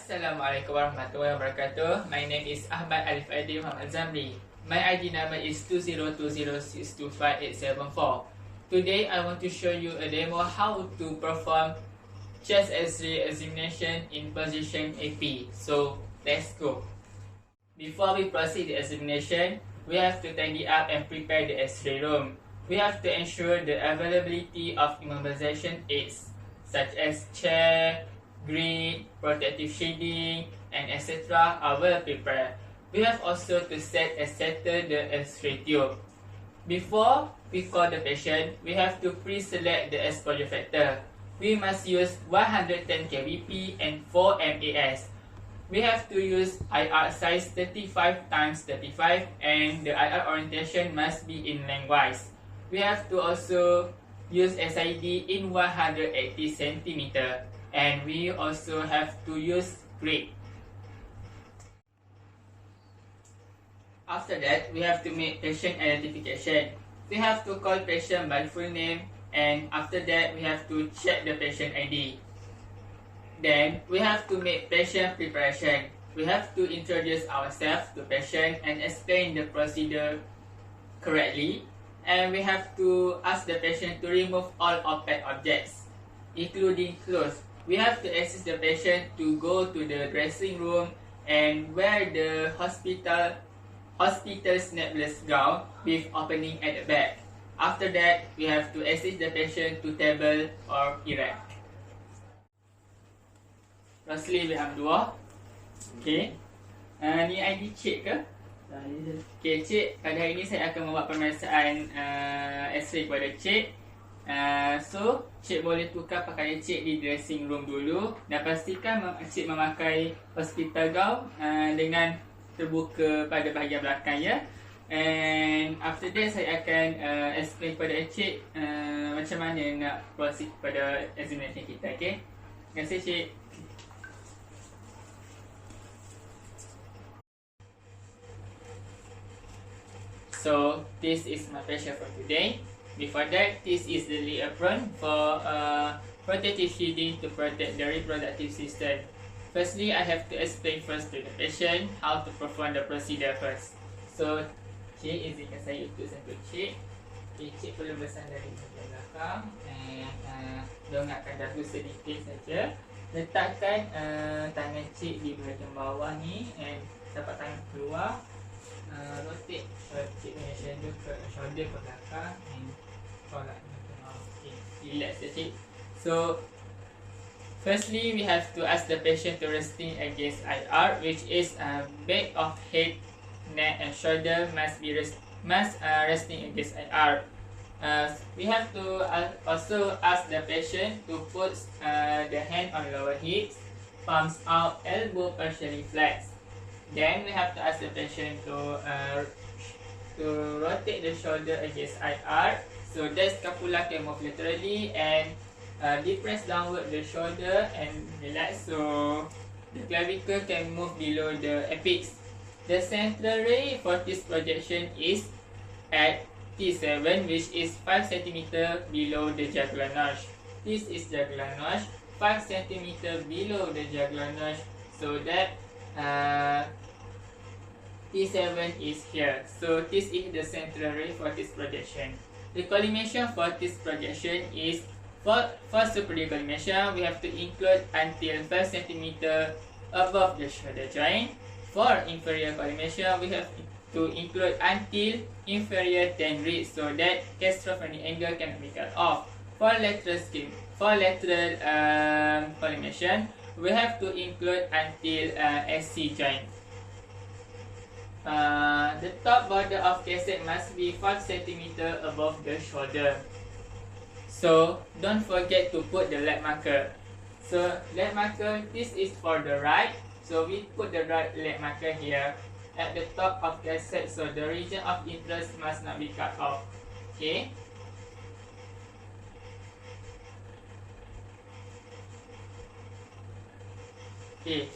Assalamualaikum warahmatullahi wabarakatuh. My name is Ahmad Alif Aidi Muhammad Zamri. My ID number is 2020625874. Today I want to show you a demo how to perform chest X-ray examination in position AP. So let's go. Before we proceed the examination, we have to tidy up and prepare the X-ray room. We have to ensure the availability of immobilization aids such as chair, grid, protective shading, and etc. are well prepared. We have also to set and settle the X-ray tube. Before we call the patient, we have to pre-select the exposure factor. We must use 110 kVp and 4 MAS. We have to use IR size 35 x 35 and the IR orientation must be in lengthwise. We have to also use SID in 180 cm. And we also have to use grid. After that, we have to make patient identification. We have to call patient by full name, and after that, we have to check the patient ID. Then, we have to make patient preparation. We have to introduce ourselves to patient and explain the procedure correctly. And we have to ask the patient to remove all opaque objects, including clothes. We have to assist the patient to go to the dressing room and wear the hospital snapless gown with opening at the back. After that, we have to assist the patient to table or erect. Firstly, we have dua. Okay. Ni ID cik ke? Okay, cik, pada hari ini saya akan membuat pemeriksaan X-ray kepada cik. So, cik boleh tukar pakaian cik di dressing room dulu dan pastikan cik memakai hospital gown dengan terbuka pada bahagian belakang ya. And after that saya akan explain kepada cik macam mana nak proceed pada examination kita, okay? Terima kasih cik. So, this is my patient for today. Before that, this is the lay apron for protective shielding to protect the reproductive system. Firstly, I have to explain first to the patient how to perform the procedure first. So, cik izinkan saya untuk sentuh cik. Okay, cik perlu bersandar di bahagian belakang and dongakkan dagu sedikit saja. Letakkan tangan cik di bahagian bawah ni and tapak tangan keluar. Rotate cik punya shoulder ke belakang and okay, relax ya cik. So firstly we have to ask the patient to resting against IR, which is back of head, neck and shoulder must resting against IR. We have to also ask the patient to put the hand on lower hips, palms out, elbow partially flexed. Then we have to ask the patient to rotate the shoulder against IR. So the scapula can move laterally and depress downward the shoulder and relax. So the clavicle can move below the apex. The central ray for this projection is at T7, which is 5 cm below the jugular notch. This is jugular notch, 5 cm below the jugular notch, so that T7 is here. So this is the central ray for this projection. The collimation for this projection is for superior collimation, we have to include until 5 cm above the shoulder joint. For inferior collimation, we have to include until inferior 10 reads so that gastrocnemic angle can be cut off. For lateral collimation, we have to include until SC joint. The top border of cassette must be 5 cm above the shoulder. So don't forget to put the leg marker. So leg marker, this is for the right. So we put the right leg marker here at the top of cassette. So the region of interest must not be cut off. Okay. Okay.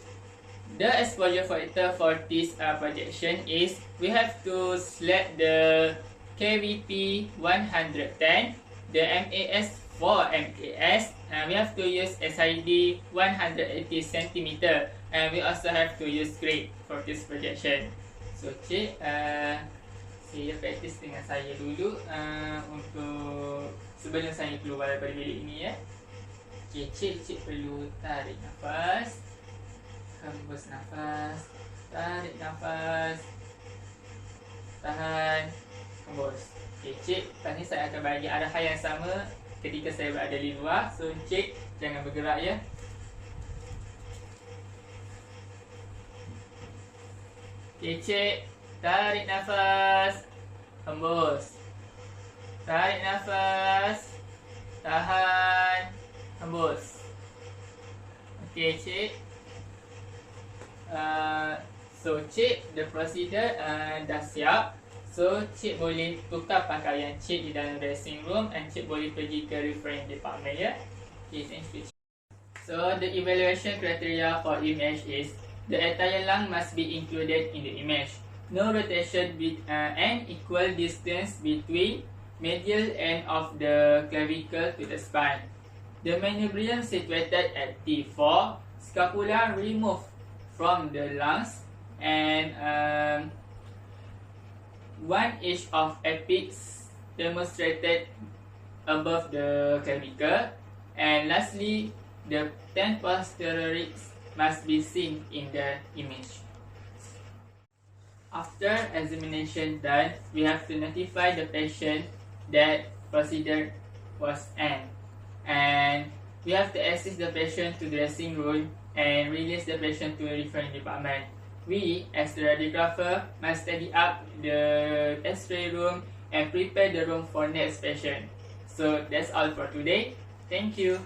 The exposure factor for this projection is we have to select the KVP 110, the MAS 4 MAS, we have to use SID 180 cm, and we also have to use grade for this projection. So cik, saya praktis dengan saya dulu untuk sebelum saya keluar daripada bilik ini ya. Okay, cik perlu tarik nafas, hembus nafas, tarik nafas, tahan, hembus. Okay, cik, lepas ni saya akan bagi arahan yang sama ketika saya berada di luar. So cik jangan bergerak ya. Okay, cik, tarik nafas, hembus, tarik nafas, tahan, hembus. Okay, cik. So cik, the procedure dah siap. So cik boleh tukar pakaian cik di dalam dressing room, and cik boleh pergi ke referring department ya. Okay, thank you. So the evaluation criteria for image is the attire lung must be included in the image. No rotation and equal distance between medial end of the clavicle to the spine. The manubrium situated at T4, scapula removed from the lungs, and 1 inch of apex demonstrated above the clavicle, and lastly, the 10 posterior ribs must be seen in the image. After examination done, we have to notify the patient that procedure was end, and we have to assist the patient to the dressing room and release the patient to a referring department. We, as the radiographer, must tidy up the X-ray room and prepare the room for next patient. So that's all for today. Thank you.